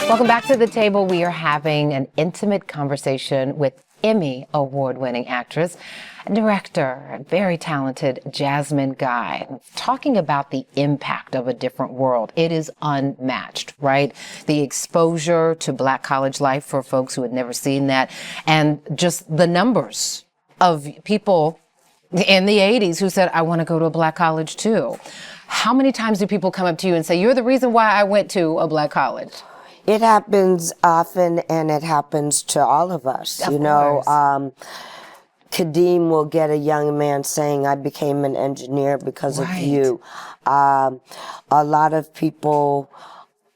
Welcome back to the table. We are having an intimate conversation with Emmy-Award winning actress and director, and very talented Jasmine Guy, talking about the impact of A Different World. It is unmatched, right? The exposure to Black college life for folks who had never seen that, and just the numbers of people in the 80s who said, I want to go to a Black college too. How many times do people come up to you and say, you're the reason why I went to a Black college? It happens often, and it happens to all of us. Of course. Kadeem will get a young man saying, I became an engineer because of you. A lot of people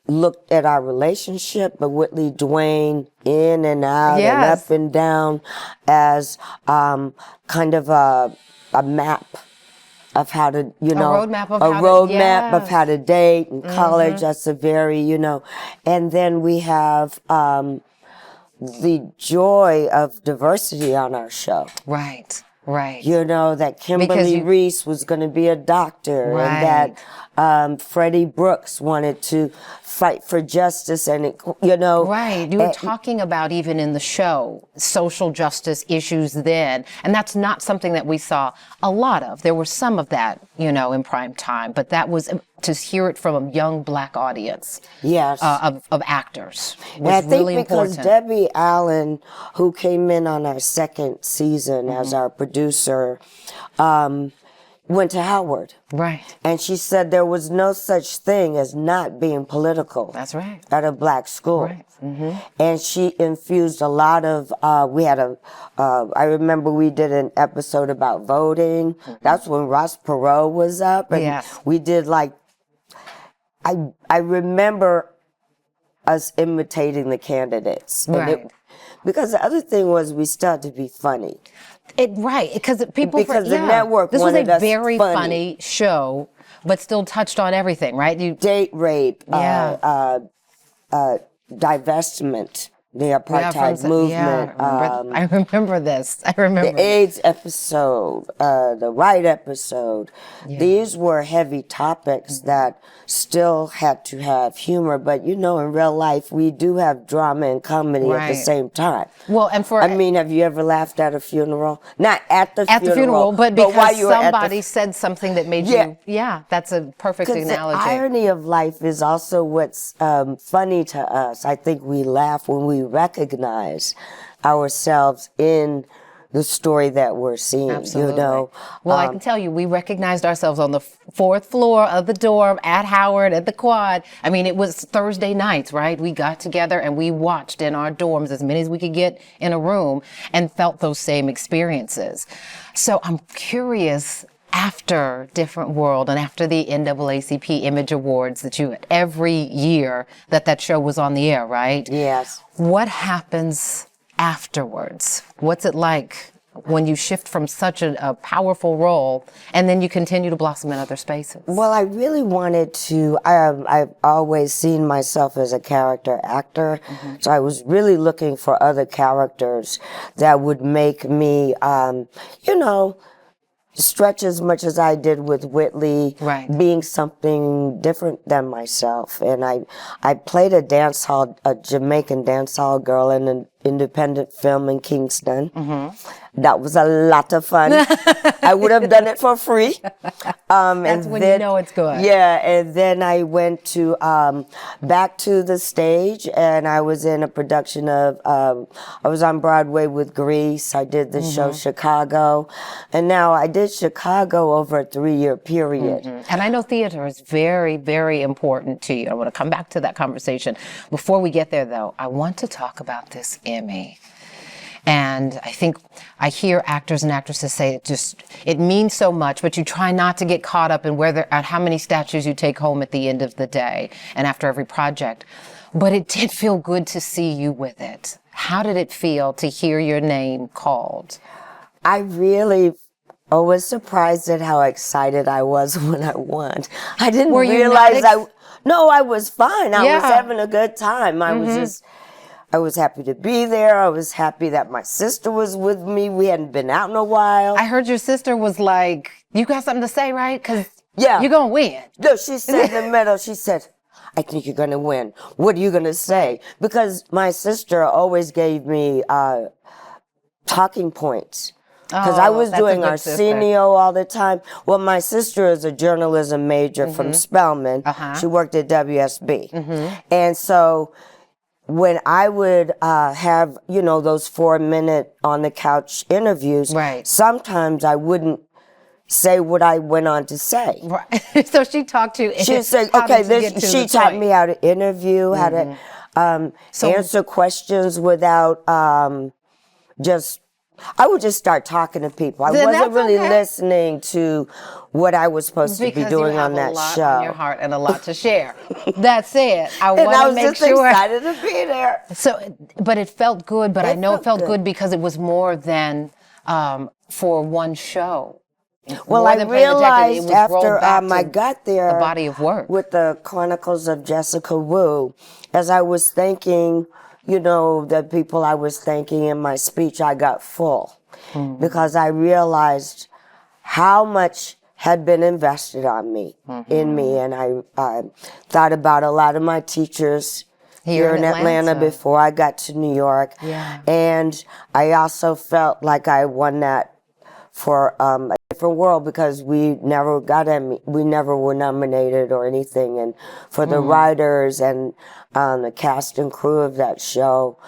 looked at our relationship, but Whitley, Dwayne, in and out and up and down as kind of a map of how to, a roadmap of how to date in college. That's a very, and then we have the joy of diversity on our show. Right. That Kimberly Reese was going to be a doctor, and that Freddie Brooks wanted to fight for justice, and Right. You were talking about, even in the show, social justice issues then, and that's not something that we saw a lot of. There was some of that, in prime time, but that was to hear it from a young Black audience. Yes. Of actors was I think really because important. Debbie Allen, who came in on our second season as our producer, went to Howard. Right. And she said there was no such thing as not being political. That's right. At a Black school. Right. Mm-hmm. And she infused a lot of, I remember we did an episode about voting. That's when Ross Perot was up. And we did I remember us imitating the candidates. Right. Because the other thing was we started to be funny. Because the network this was wanted a us very funny show, but still touched on everything, right? Date rape, divestment, the apartheid movement. I remember this. The AIDS episode, the White episode. Yeah. These were heavy topics that still had to have humor, but in real life, we do have drama and comedy at the same time. Well, and have you ever laughed at a funeral? Not at the funeral, but because somebody said something that made you, that's a perfect analogy. The irony of life is also what's funny to us. I think we laugh when we recognize ourselves in the story that we're seeing. Absolutely. Well, I can tell you, we recognized ourselves on the fourth floor of the dorm at Howard at the Quad. I mean, it was Thursday nights, right? We got together and we watched in our dorms as many as we could get in a room and felt those same experiences. So I'm curious, after Different World and after the NAACP Image Awards that you had every year that show was on the air, right? Yes. What happens afterwards? What's it like when you shift from such a powerful role and then you continue to blossom in other spaces? Well, I really wanted to, I've always seen myself as a character actor, so I was really looking for other characters that would make me, stretch as much as I did with Whitley, being something different than myself. And I played a Jamaican dance hall girl in an independent film in Kingston. That was a lot of fun. I would have done it for free. That's when you know it's good. Yeah, and then I went to back to the stage, and I was in a production of, I was on Broadway with Grease. I did the show Chicago, and now I did Chicago over a 3-year period. And I know theater is very, very important to you. I want to come back to that conversation. Before we get there, though, I want to talk about this Emmy. And I think I hear actors and actresses say it means so much, but you try not to get caught up in how many statues you take home at the end of the day and after every project. But it did feel good to see you with it. How did it feel to hear your name called? I really was surprised at how excited I was when I won. I didn't realize I was fine. I was having a good time. I was happy to be there. I was happy that my sister was with me. We hadn't been out in a while. I heard your sister was like, you got something to say, right? Because you're going to win. No, she said in the middle, she said, I think you're going to win. What are you going to say? Because my sister always gave me talking points. Because I was doing Arsenio all the time. Well, my sister is a journalism major from Spelman. She worked at WSB. And so when I would have, you know, those 4-minute on the couch interviews, sometimes I wouldn't say what I went on to say. Right. So she talked to you. She'd say, okay, she taught me how to interview, how to answer questions without I would just start talking to people. I wasn't really listening to what I was supposed to be doing on that show. Because you have a lot on your heart and a lot to share. That's it. I want to make sure. I was just excited to be there. So, but it felt good, but I know it felt good because it was more than for one show. Well, I realized after I got there, the body of work with the Chronicles of Jessica Wu, as I was thanking, you know, the people I was thanking in my speech, I got full because I realized how much had been invested on me, in me, and I thought about a lot of my teachers here in Atlanta before I got to New York, and I also felt like I won that for a different world because we never were nominated or anything, and for the writers and the cast and crew of that show,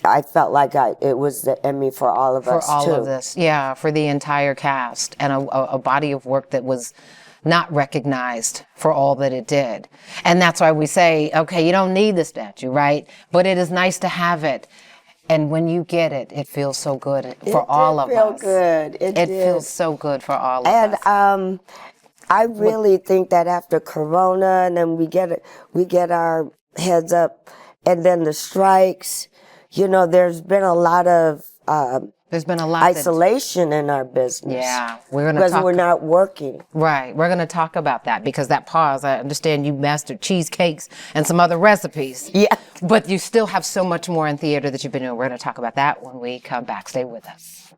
I felt like it was the Emmy for all of us too. For all of this, yeah, for the entire cast, and a body of work that was not recognized for all that it did. And that's why we say, okay, you don't need the statue, right? But it is nice to have it. And when you get it, it feels so good for all of us. It did feel good. It feels so good for all of us. And I really think that after Corona, and then we get our heads up, and then the strikes, you know, there's been a lot of isolation in our business. Yeah, because we're not working. Right, we're going to talk about that because that pause. I understand you mastered cheesecakes and some other recipes. Yeah, but you still have so much more in theater that you've been doing. We're going to talk about that when we come back. Stay with us.